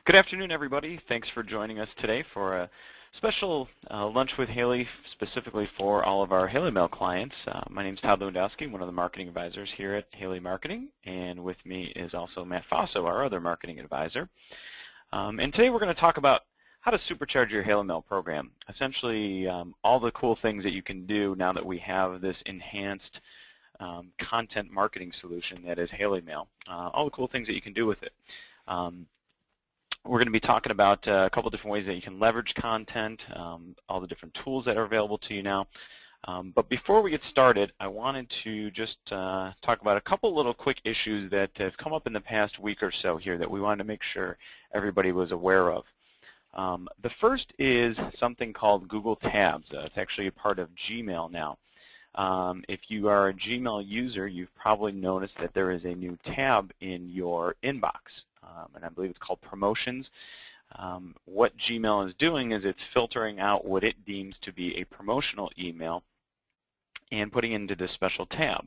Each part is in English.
Good afternoon, everybody. Thanks for joining us today for a special lunch with Haley, specifically for all of our HaleyMail clients. My name is Todd Lewandowski, one of the marketing advisors here at Haley Marketing, and with me is also Matt Fosso, our other marketing advisor. And today we're going to talk about how to supercharge your HaleyMail program. Essentially, all the cool things that you can do now that we have this enhanced content marketing solution that is HaleyMail. All the cool things that you can do with it. We're going to be talking about a couple different ways that you can leverage content, all the different tools that are available to you now. But before we get started, I wanted to just talk about a couple little quick issues that have come up in the past week or so here that we wanted to make sure everybody was aware of. The first is something called Google Tabs. It's actually a part of Gmail now. If you are a Gmail user, you've probably noticed that there is a new tab in your inbox. And I believe it's called Promotions. What Gmail is doing is it's filtering out what it deems to be a promotional email and putting it into this special tab.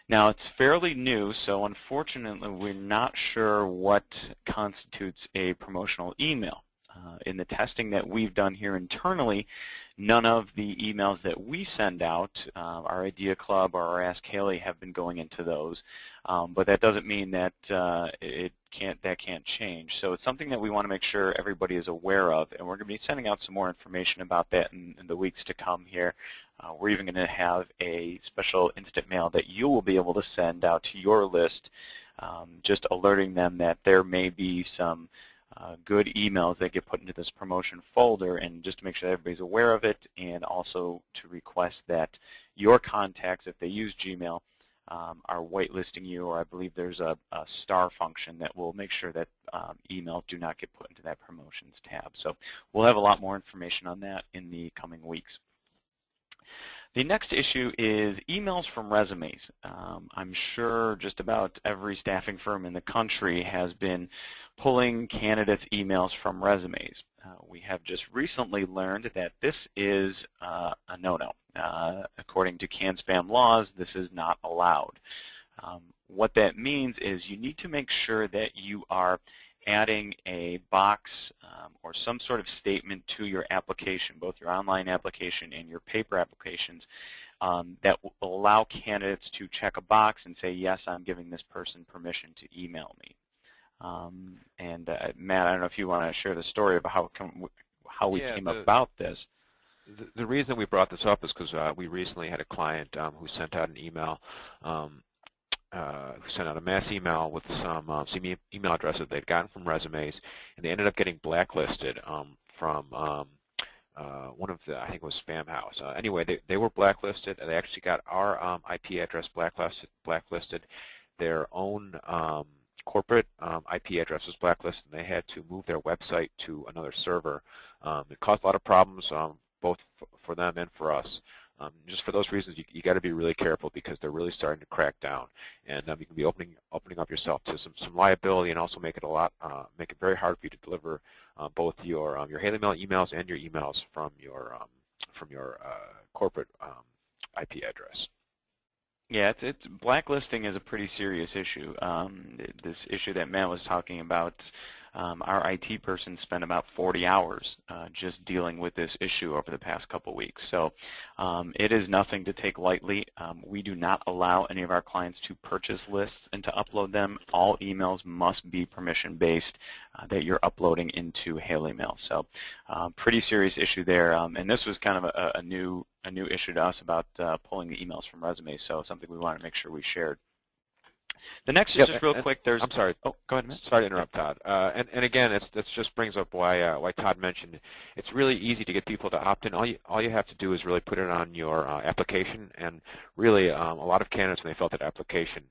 Now, it's fairly new, so unfortunately we're not sure what constitutes a promotional email. In the testing that we've done here internally, none of the emails that we send out, our Idea Club or our Ask Haley, have been going into those. But that doesn't mean that that can't change. So it's something that we want to make sure everybody is aware of, and we're going to be sending out some more information about that in the weeks to come here. We're even going to have a special instant mail that you will be able to send out to your list, just alerting them that there may be some good emails that get put into this promotion folder, and just to make sure that everybody's aware of it, and also to request that your contacts, if they use Gmail, are whitelisting you, or I believe there's a star function that will make sure that emails do not get put into that promotions tab. So we'll have a lot more information on that in the coming weeks. The next issue is emails from resumes. I'm sure just about every staffing firm in the country has been pulling candidates' emails from resumes. We have just recently learned that this is a no-no. According to CAN-SPAM laws, this is not allowed. What that means is you need to make sure that you are adding a box or some sort of statement to your application, both your online application and your paper applications, that will allow candidates to check a box and say, yes, I'm giving this person permission to email me. Matt, I don't know if you want to share the story about how we came about this. The reason we brought this up is because we recently had a client who sent out an email, who sent out a mass email with some email addresses they'd gotten from resumes, and they ended up getting blacklisted from one of the, I think it was Spam House. Anyway, they were blacklisted, and they actually got our IP address blacklisted. Their own corporate IP address was blacklisted, and they had to move their website to another server. It caused a lot of problems, both for them and for us. Just for those reasons, you got to be really careful, because they're really starting to crack down, and you can be opening up yourself to some liability, and also make it very hard for you to deliver both your HaleyMail emails and your emails from your corporate IP address. Yeah, blacklisting is a pretty serious issue. This issue that Matt was talking about, our IT person spent about 40 hours just dealing with this issue over the past couple weeks. So it is nothing to take lightly. We do not allow any of our clients to purchase lists and to upload them. All emails must be permission-based that you're uploading into HaleyMail. So pretty serious issue there. And this was kind of a new issue to us about pulling the emails from resumes, so something we want to make sure we shared. The next is just real quick. I'm sorry. Oh, go ahead, Matt. Sorry to interrupt, Todd. And again, that just brings up why Todd mentioned it's really easy to get people to opt in. All you have to do is really put it on your application, and really a lot of candidates, when they fill out that application,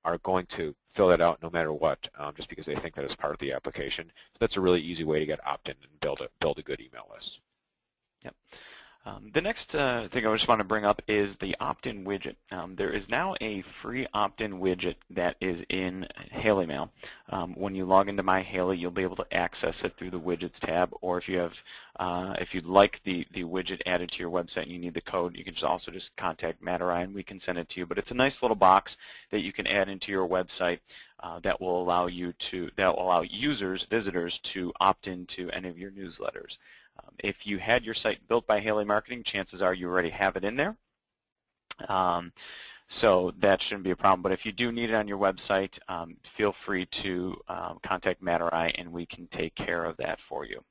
are going to fill that out no matter what, just because they think that it's part of the application. So that's a really easy way to get opt-in and build a good email list. Yep. The next thing I just want to bring up is the opt-in widget. There is now a free opt-in widget that is in HaleyMail. When you log into My Haley, you'll be able to access it through the Widgets tab, or if you have, if you'd like the widget added to your website and you need the code, you can also just contact Matt or I and we can send it to you. But it's a nice little box that you can add into your website that will allow users, visitors, to opt into any of your newsletters. If you had your site built by Haley Marketing, chances are you already have it in there. So that shouldn't be a problem. But if you do need it on your website, feel free to contact Matt or I, and we can take care of that for you.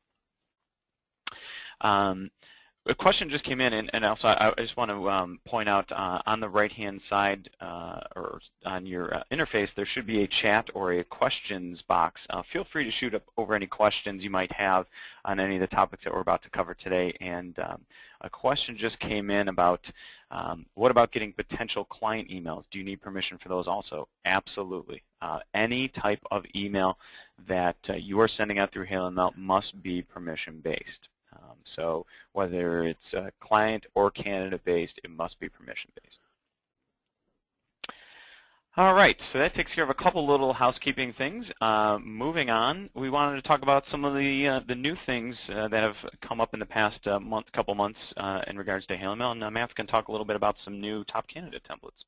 A question just came in, and also I just want to point out on the right-hand side or on your interface, there should be a chat or a questions box. Feel free to shoot up over any questions you might have on any of the topics that we're about to cover today. And a question just came in about what about getting potential client emails? Do you need permission for those also? Absolutely. Any type of email that you are sending out through HaleyMail must be permission-based. So whether it's client or candidate-based, it must be permission-based. All right, so that takes care of a couple little housekeeping things. Moving on, we wanted to talk about some of the new things that have come up in the past couple months in regards to HaleyMail, and Matt's going to talk a little bit about some new top candidate templates.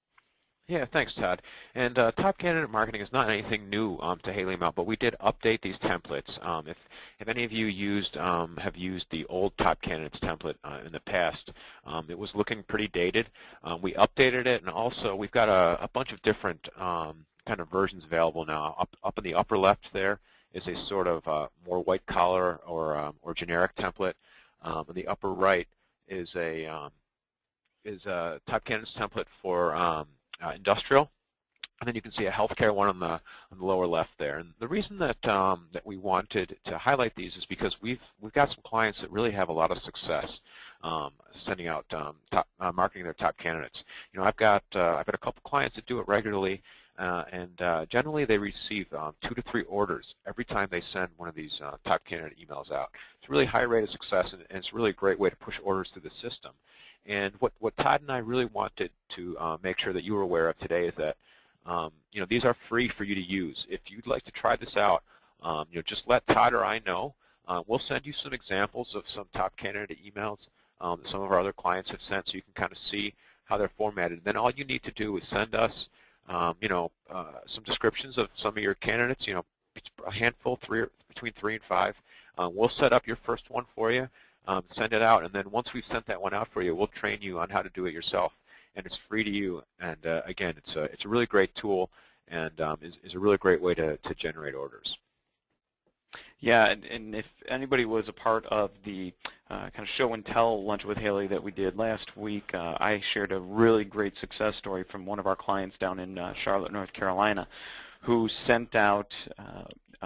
Yeah, thanks, Todd. And top candidate marketing is not anything new to HaleyMail, but we did update these templates. If any of you have used the old top candidates template in the past, it was looking pretty dated. We updated it, and also we've got a bunch of different kind of versions available now. Up in the upper left there is a sort of more white collar or generic template. On the upper right is a top candidates template for industrial, and then you can see a healthcare one on the lower left there. And the reason that that we wanted to highlight these is because we've got some clients that really have a lot of success sending out marketing their top candidates. You know, I've got a couple clients that do it regularly, and generally they receive 2 to 3 orders every time they send one of these top candidate emails out. It's a really high rate of success, and it's really a great way to push orders through the system. And what Todd and I really wanted to make sure that you were aware of today is that you know, these are free for you to use. If you'd like to try this out, you know, just let Todd or I know. We'll send you some examples of some top candidate emails that some of our other clients have sent, so you can kind of see how they're formatted. And then all you need to do is send us you know, some descriptions of some of your candidates. You know, a handful, between 3 and 5. We'll set up your first one for you. Send it out, and then once we've sent that one out for you, we'll train you on how to do it yourself, and it's free to you. And again, it's a really great tool, and is a really great way to generate orders. Yeah, and if anybody was a part of the kind of show and tell lunch with Haley that we did last week, I shared a really great success story from one of our clients down in Charlotte, North Carolina, who sent out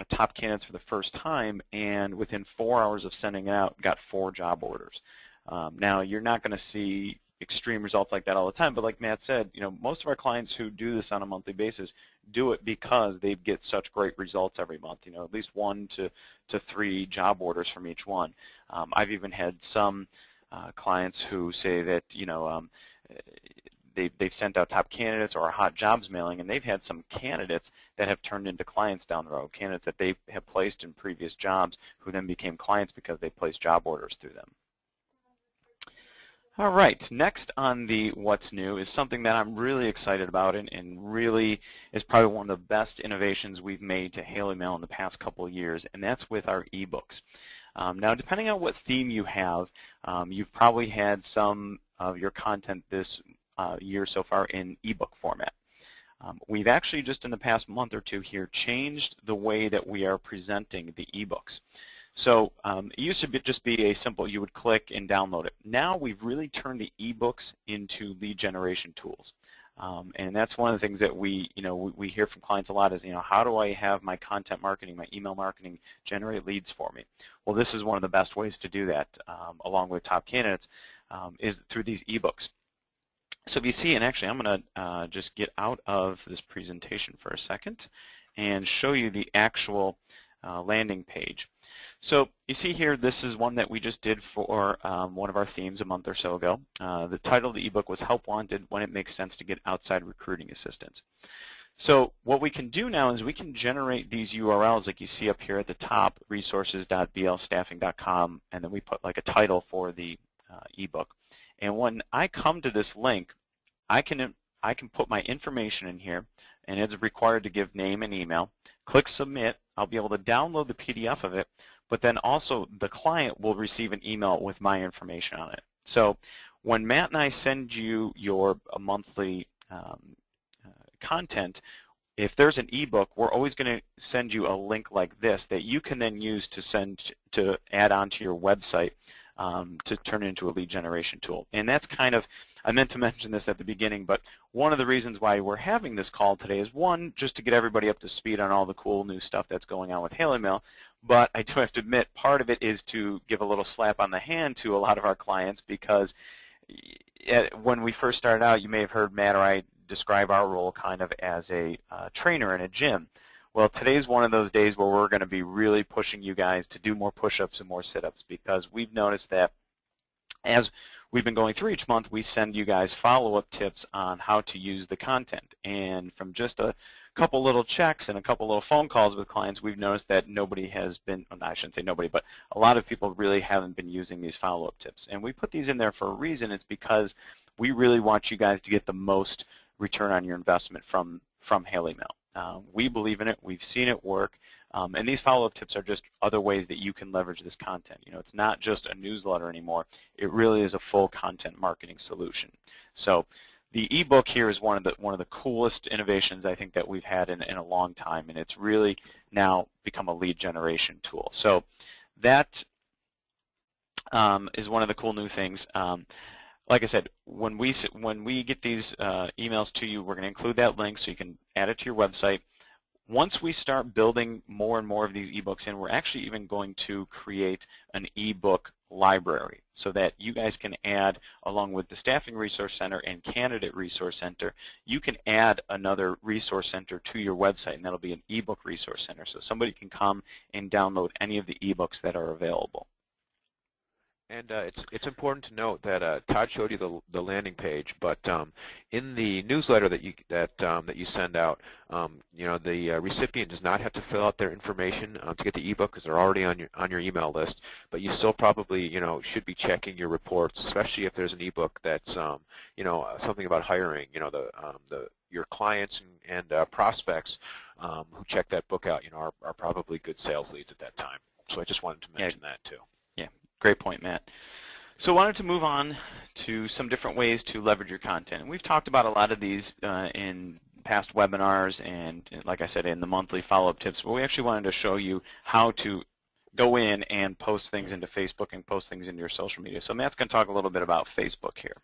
top candidates for the first time, and within 4 hours of sending it out, got 4 job orders. Now, you're not going to see extreme results like that all the time, but like Matt said, you know, most of our clients who do this on a monthly basis do it because they get such great results every month. You know, at least 1 to 3 job orders from each one. I've even had some clients who say that, you know, they've sent out top candidates or a hot jobs mailing, and they've had some candidates that have turned into clients down the road, candidates that they have placed in previous jobs who then became clients because they placed job orders through them. All right, next on the what's new is something that I'm really excited about and really is probably one of the best innovations we've made to HaleyMail in the past couple of years, and that's with our ebooks. Now, depending on what theme you have, you've probably had some of your content this year so far in ebook format. We've actually just in the past month or two here changed the way that we are presenting the ebooks. So it used to just be a simple, you would click and download it. Now we've really turned the ebooks into lead generation tools. And that's one of the things that we hear from clients a lot is, how do I have my content marketing, my email marketing generate leads for me? Well, this is one of the best ways to do that, along with top candidates, is through these ebooks. So if you see, and actually I'm going to just get out of this presentation for a second and show you the actual landing page. So you see here, this is one that we just did for one of our themes a month or so ago. The title of the ebook was Help Wanted When It Makes Sense to Get Outside Recruiting Assistance. So what we can do now is we can generate these URLs like you see up here at the top, resources.blstaffing.com, and then we put like a title for the ebook. And when I come to this link, I can put my information in here, and it's required to give name and email. Click Submit. I'll be able to download the PDF of it, but then also the client will receive an email with my information on it. So when Matt and I send you your monthly content, if there's an ebook, we're always going to send you a link like this that you can then use to add onto your website to turn into a lead generation tool. And that's kind of, I meant to mention this at the beginning, but one of the reasons why we're having this call today is, one, just to get everybody up to speed on all the cool new stuff that's going on with HaleyMail, but I do have to admit part of it is to give a little slap on the hand to a lot of our clients, because when we first started out, you may have heard Matt or I describe our role kind of as a trainer in a gym. Well, today's one of those days where we're going to be really pushing you guys to do more push-ups and more sit-ups, because we've noticed that as we've been going through each month, we send you guys follow-up tips on how to use the content. And from just a couple little checks and a couple little phone calls with clients, we've noticed that nobody has been, well, I shouldn't say nobody, but a lot of people really haven't been using these follow-up tips. And we put these in there for a reason. It's because we really want you guys to get the most return on your investment from HaleyMail. We believe in it. We've seen it work. And these follow-up tips are just other ways that you can leverage this content. You know, it's not just a newsletter anymore. It really is a full content marketing solution. So the ebook here is one of the coolest innovations I think that we've had in a long time, and it's really now become a lead generation tool. So that is one of the cool new things. Like I said, when we get these emails to you, we're going to include that link so you can add it to your website. Once we start building more and more of these ebooks in, we're actually even going to create an ebook library so that you guys can add, along with the Staffing Resource Center and Candidate Resource Center, you can add another resource center to your website, and that'll be an ebook resource center. So somebody can come and download any of the ebooks that are available. And it's important to note that Todd showed you the landing page, but in the newsletter that you send out, you know, the recipient does not have to fill out their information to get the ebook, because they're already on your email list. But you still probably, you know, should be checking your reports, especially if there's an ebook that's you know, something about hiring. You know, your clients and prospects who check that book out, you know, are probably good sales leads at that time. So I just wanted to mention that too. Great point, Matt. So I wanted to move on to some different ways to leverage your content. And we've talked about a lot of these in past webinars and, like I said, in the monthly follow-up tips. But we actually wanted to show you how to go in and post things into Facebook and post things into your social media. So Matt's going to talk a little bit about Facebook here.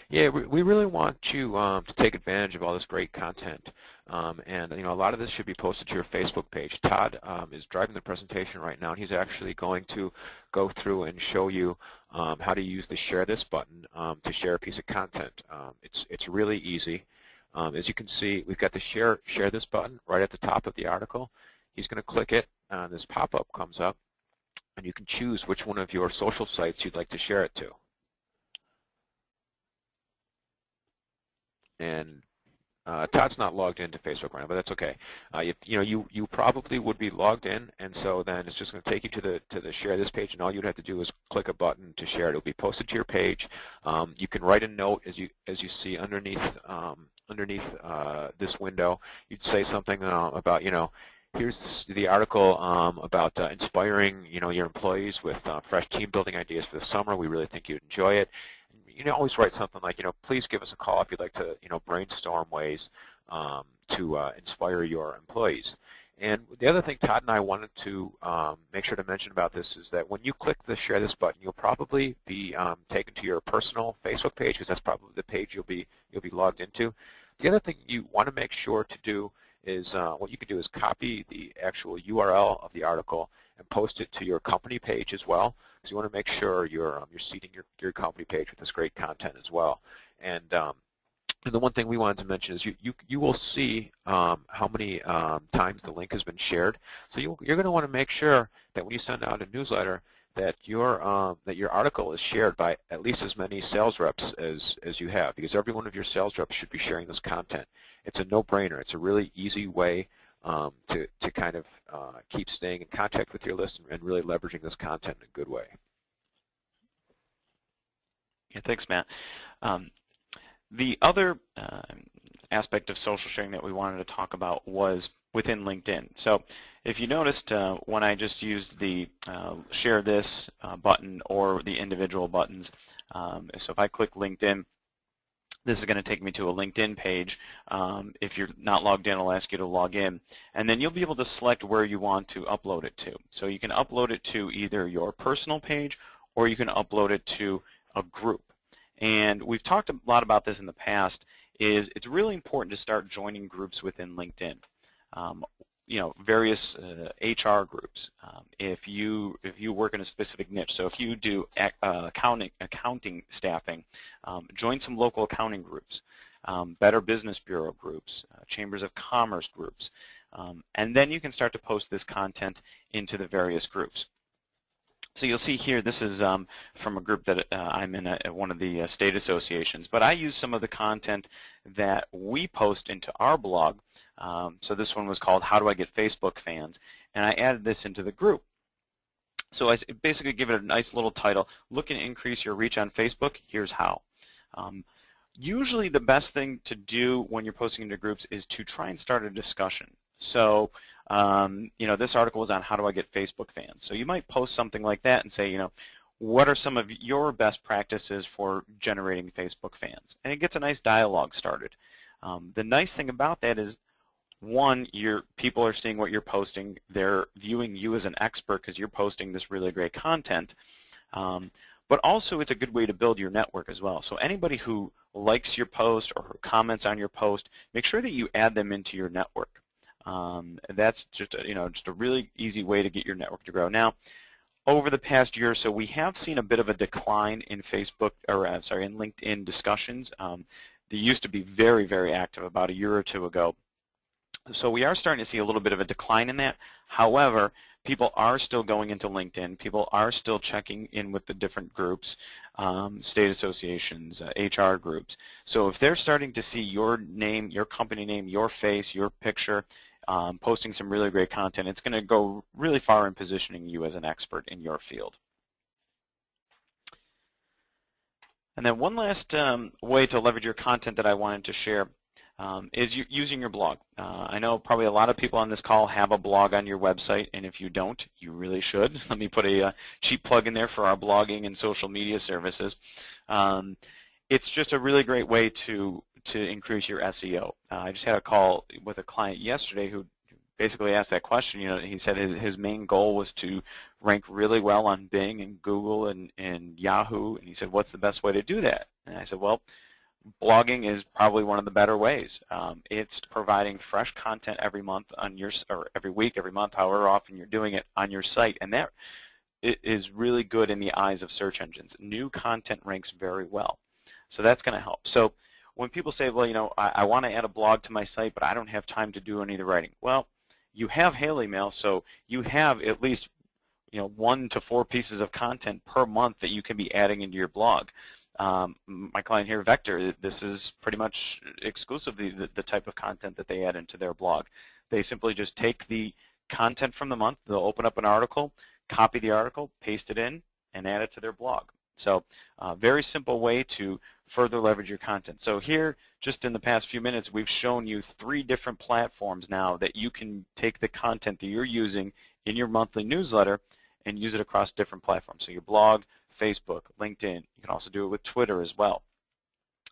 Yeah, we really want you to take advantage of all this great content, and you know, a lot of this should be posted to your Facebook page. Todd is driving the presentation right now, and he's actually going to go through and show you how to use the Share This button to share a piece of content. It's really easy. As you can see, we've got the Share This button right at the top of the article. He's going to click it, and this pop-up comes up, and you can choose which one of your social sites you'd like to share it to. And Todd's not logged into Facebook right now, but that's okay. You know, you probably would be logged in, and so then it's just going to take you to the Share This page, and all you'd have to do is click a button to share it. It'll be posted to your page. You can write a note as you see underneath this window. You'd say something about, you know, here's the article about inspiring, you know, your employees with fresh team building ideas for the summer. We really think you'd enjoy it. You know, always write something like, you know, please give us a call if you'd like to, you know, brainstorm ways to inspire your employees. And the other thing Todd and I wanted to make sure to mention about this is that when you click the Share This button, you'll probably be taken to your personal Facebook page, because that's probably the page you'll be logged into. The other thing you want to make sure to do is what you can do is copy the actual URL of the article and post it to your company page as well, because you want to make sure you're seeding your company page with this great content as well. And the one thing we wanted to mention is you will see how many times the link has been shared. So you're going to want to make sure that when you send out a newsletter, that your article is shared by at least as many sales reps as you have, because every one of your sales reps should be sharing this content. It's a no-brainer. It's a really easy way to kind of keep staying in contact with your list and really leveraging this content in a good way. Yeah, thanks, Matt. The other aspect of social sharing that we wanted to talk about was within LinkedIn. So if you noticed when I just used the share this button or the individual buttons, so if I click LinkedIn, this is going to take me to a LinkedIn page. If you're not logged in, it'll ask you to log in. And then you'll be able to select where you want to upload it to. So you can upload it to either your personal page or you can upload it to a group. And we've talked a lot about this in the past, is it's really important to start joining groups within LinkedIn. You know, various HR groups. If you work in a specific niche, so if you do accounting staffing, join some local accounting groups, Better Business Bureau groups, Chambers of Commerce groups, and then you can start to post this content into the various groups. So you'll see here, this is from a group that I'm in at one of the state associations, but I use some of the content that we post into our blog. So this one was called How Do I Get Facebook Fans? And I added this into the group. So I basically give it a nice little title, Looking to Increase Your Reach on Facebook, Here's How. Usually the best thing to do when you're posting into groups is to try and start a discussion. So you know, this article was on how do I get Facebook fans. So you might post something like that and say, you know, what are some of your best practices for generating Facebook fans? And it gets a nice dialogue started. The nice thing about that is, one, people are seeing what you're posting. They're viewing you as an expert because you're posting this really great content. But also it's a good way to build your network as well. So anybody who likes your post or who comments on your post, make sure that you add them into your network. That's just a really easy way to get your network to grow. Now, over the past year or so, we have seen a bit of a decline in Facebook, or in LinkedIn discussions. They used to be very, very active about a year or two ago. So we are starting to see a little bit of a decline in that. However, people are still going into LinkedIn. People are still checking in with the different groups, state associations, HR groups. So if they're starting to see your name, your company name, your face, your picture, posting some really great content, it's going to go really far in positioning you as an expert in your field. And then one last way to leverage your content that I wanted to share is using your blog. I know probably a lot of people on this call have a blog on your website, and if you don't, you really should. Let me put a cheap plug in there for our blogging and social media services. It's just a really great way to increase your SEO. I just had a call with a client yesterday who basically asked that question. You know, he said his main goal was to rank really well on Bing and Google and Yahoo, and he said, what's the best way to do that? And I said, well, blogging is probably one of the better ways. It's providing fresh content every month on your, or every week, every month, however often you're doing it on your site, and that is really good in the eyes of search engines. New content ranks very well, so that's going to help. So when people say, well, you know, I want to add a blog to my site, but I don't have time to do any of the writing. Well, you have HaleyMail, so you have at least 1 to 4 pieces of content per month that you can be adding into your blog. My client here, Vector, this is pretty much exclusively the type of content that they add into their blog. They simply just take the content from the month, they'll open up an article, copy the article, paste it in, and add it to their blog. So very simple way to further leverage your content. So here, just in the past few minutes, we've shown you 3 different platforms now that you can take the content that you're using in your monthly newsletter and use it across different platforms. So your blog, Facebook, LinkedIn. You can also do it with Twitter as well.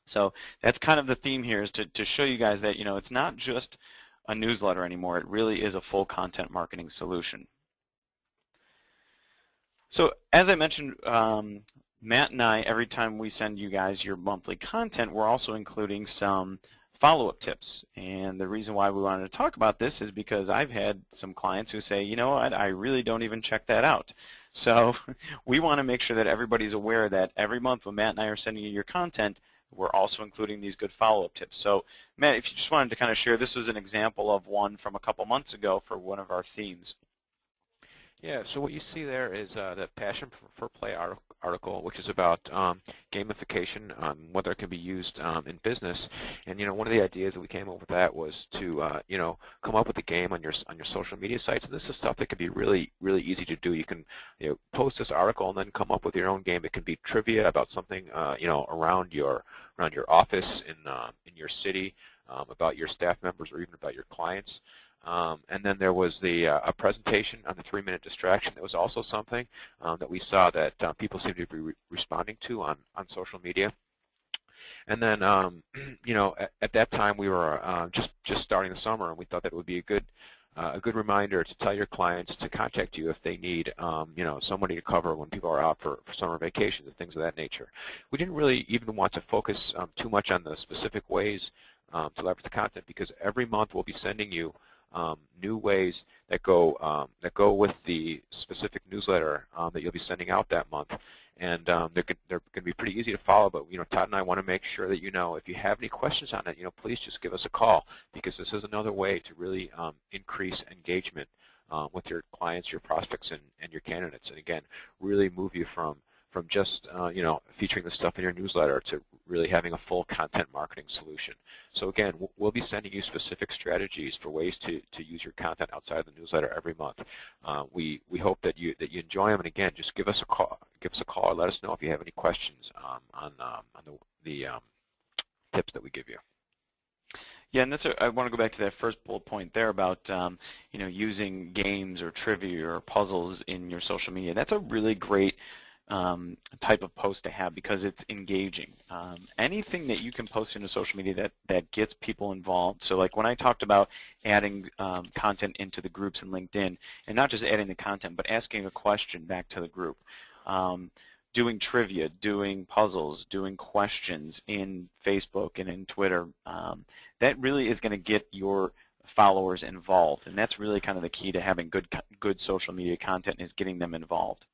So that's kind of the theme here, is to show you guys that it's not just a newsletter anymore. It really is a full content marketing solution. So as I mentioned, Matt and I, every time we send you guys your monthly content, we're also including some follow-up tips. And the reason why we wanted to talk about this is because I've had some clients who say, you know what, I really don't even check that out. So we want to make sure that everybody's aware that every month when Matt and I are sending you your content, we're also including these good follow-up tips. So Matt, if you just wanted to kind of share, this was an example of one from a couple months ago for one of our themes. Yeah, so what you see there is the Passion for Play article, which is about gamification, whether it can be used in business. And one of the ideas that we came up with that was to come up with a game on your social media sites. And this is stuff that can be really easy to do. You can post this article and then come up with your own game. It can be trivia about something around your office in your city, about your staff members or even about your clients. And then there was a presentation on the 3-minute distraction. That was also something that we saw that people seem to be responding to on social media. And then, at that time we were just starting the summer, and we thought that it would be a good reminder to tell your clients to contact you if they need, somebody to cover when people are out for summer vacations and things of that nature. We didn't really even want to focus too much on the specific ways to leverage the content, because every month we'll be sending you new ways that go with the specific newsletter that you'll be sending out that month, and they're going to be pretty easy to follow. But Todd and I want to make sure that if you have any questions on it, please just give us a call, because this is another way to really increase engagement with your clients, your prospects, and your candidates, and again, really move you from just featuring the stuff in your newsletter to really having a full content marketing solution. So again, we'll be sending you specific strategies for ways to use your content outside the newsletter every month. We hope that you enjoy them, and again, just give us a call. Or let us know if you have any questions on the tips that we give you. Yeah, and I want to go back to that first bullet point there about using games or trivia or puzzles in your social media. That's a really great type of post to have, because it's engaging. Anything that you can post into social media that gets people involved. So like when I talked about adding content into the groups in LinkedIn, and not just adding the content, but asking a question back to the group, doing trivia, doing puzzles, doing questions in Facebook and in Twitter, that really is going to get your followers involved, and that's really kind of the key to having good social media content, is getting them involved.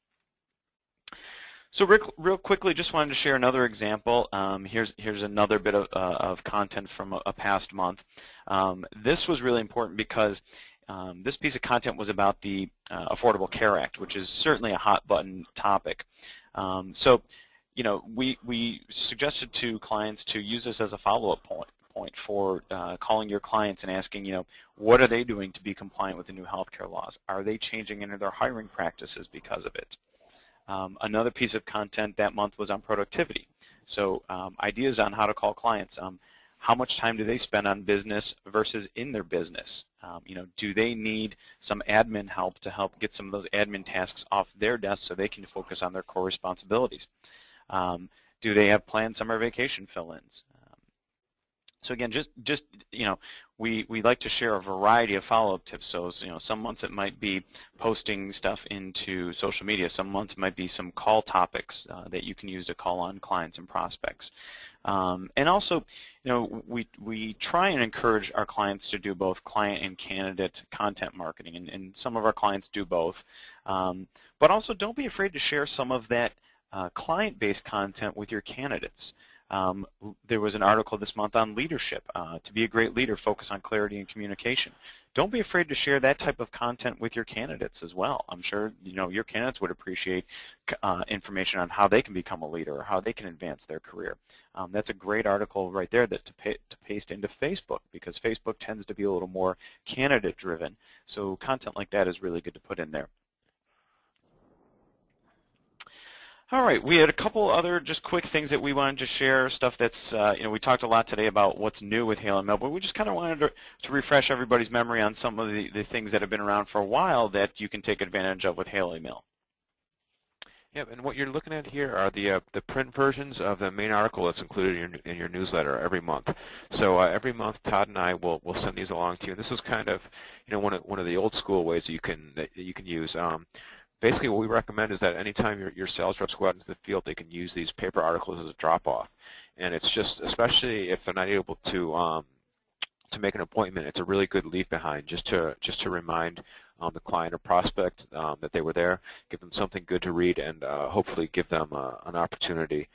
So real quickly, just wanted to share another example. Here's another bit of content from a past month. This was really important because this piece of content was about the Affordable Care Act, which is certainly a hot button topic. So we suggested to clients to use this as a follow-up point for calling your clients and asking, what are they doing to be compliant with the new healthcare laws? Are they changing any of their hiring practices because of it? Another piece of content that month was on productivity. So ideas on how to call clients. How much time do they spend on business versus in their business? Do they need some admin help to help get some of those admin tasks off their desk so they can focus on their core responsibilities? Do they have planned summer vacation fill-ins? So again, just we like to share a variety of follow-up tips. So some months it might be posting stuff into social media. Some months it might be some call topics that you can use to call on clients and prospects. And also, we try and encourage our clients to do both client and candidate content marketing, and some of our clients do both. But also, don't be afraid to share some of that client-based content with your candidates. There was an article this month on leadership. To be a great leader, focus on clarity and communication. Don't be afraid to share that type of content with your candidates as well. I'm sure your candidates would appreciate information on how they can become a leader or how they can advance their career. That's a great article right there to paste into Facebook, because Facebook tends to be a little more candidate-driven. So content like that is really good to put in there. All right, we had a couple other just quick things that we wanted to share, stuff that's, we talked a lot today about what's new with HaleyMail, but we just kind of wanted to refresh everybody's memory on some of the things that have been around for a while that you can take advantage of with HaleyMail. Yep, and what you're looking at here are the print versions of the main article that's included in your newsletter every month. So every month, Todd and I will send these along to you. And this is kind of one of the old school ways that you can use. Basically, what we recommend is that anytime your sales reps go out into the field, they can use these paper articles as a drop-off. And it's just, especially if they're not able to make an appointment, it's a really good leave behind just to remind the client or prospect that they were there, give them something good to read, and hopefully give them an opportunity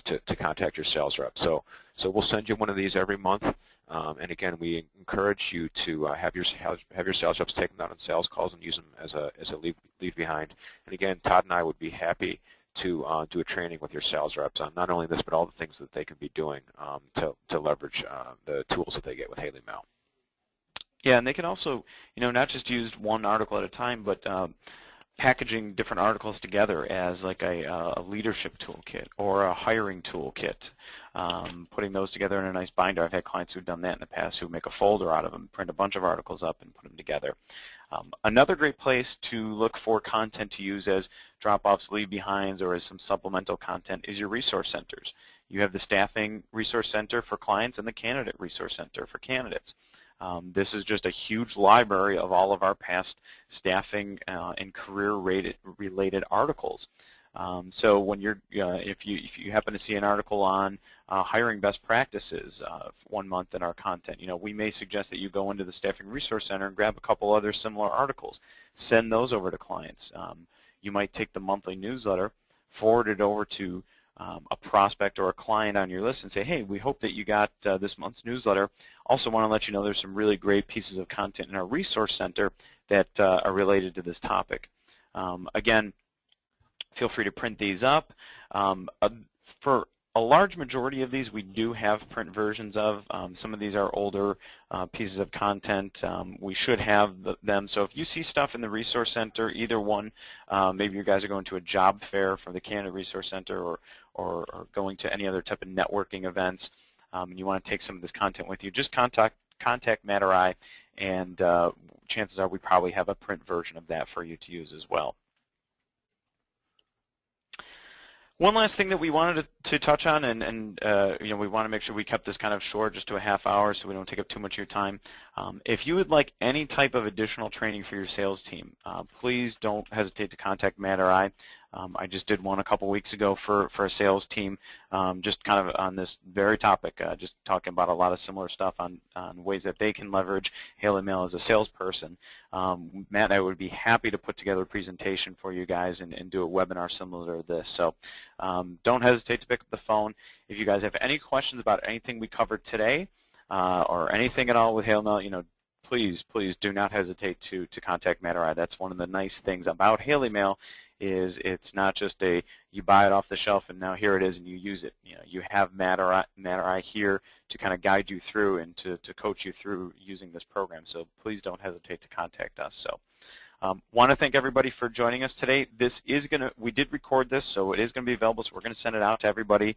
to contact your sales rep. So we'll send you one of these every month. And again, we encourage you to have your sales reps take them out on sales calls and use them as a leave behind. And again, Todd and I would be happy to do a training with your sales reps on not only this, but all the things that they can be doing to leverage the tools that they get with HaleyMail. Yeah, and they can also, not just use one article at a time, but packaging different articles together as like a leadership toolkit or a hiring toolkit, putting those together in a nice binder. I've had clients who've done that in the past who make a folder out of them, print a bunch of articles up and put them together. Another great place to look for content to use as drop-offs, leave-behinds, or as some supplemental content is your resource centers. You have the Staffing Resource Center for clients and the Candidate Resource Center for candidates. This is just a huge library of all of our past staffing and career-related articles. So when you're, if you happen to see an article on hiring best practices 1 month in our content, we may suggest that you go into the Staffing Resource Center and grab a couple other similar articles. Send those over to clients. You might take the monthly newsletter, forward it over to a prospect or a client on your list and say, hey, we hope that you got this month's newsletter. Also want to let you know there's some really great pieces of content in our resource center that are related to this topic. Again, feel free to print these up. For a large majority of these, we do have print versions of. Some of these are older pieces of content. We should have them. So if you see stuff in the Resource Center, either one, maybe you guys are going to a job fair from the Candidate Resource Center or going to any other type of networking events, and you want to take some of this content with you, just contact Matt or I, and chances are we probably have a print version of that for you to use as well. One last thing that we wanted to touch on, and we want to make sure we kept this kind of short, just to a half hour, so we don't take up too much of your time. If you would like any type of additional training for your sales team, please don't hesitate to contact Matt or I. I just did one a couple weeks ago for a sales team, just kind of on this very topic, just talking about a lot of similar stuff on ways that they can leverage HaleyMail as a salesperson. Matt and I would be happy to put together a presentation for you guys and do a webinar similar to this. So don't hesitate to pick up the phone. If you guys have any questions about anything we covered today or anything at all with HaleyMail, please do not hesitate to contact Matt or I. That's one of the nice things about HaleyMail, is it's not just you buy it off the shelf and now here it is and you use it. You have Matt or I here to kind of guide you through and to coach you through using this program. So please don't hesitate to contact us. So want to thank everybody for joining us today. We did record this, so it is going to be available, so we're going to send it out to everybody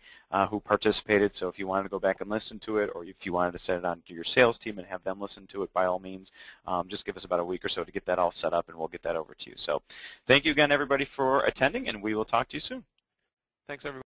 who participated. So if you wanted to go back and listen to it, or if you wanted to send it on to your sales team and have them listen to it, by all means, just give us about a week or so to get that all set up, and we'll get that over to you. So thank you again, everybody, for attending, and we will talk to you soon. Thanks, everybody.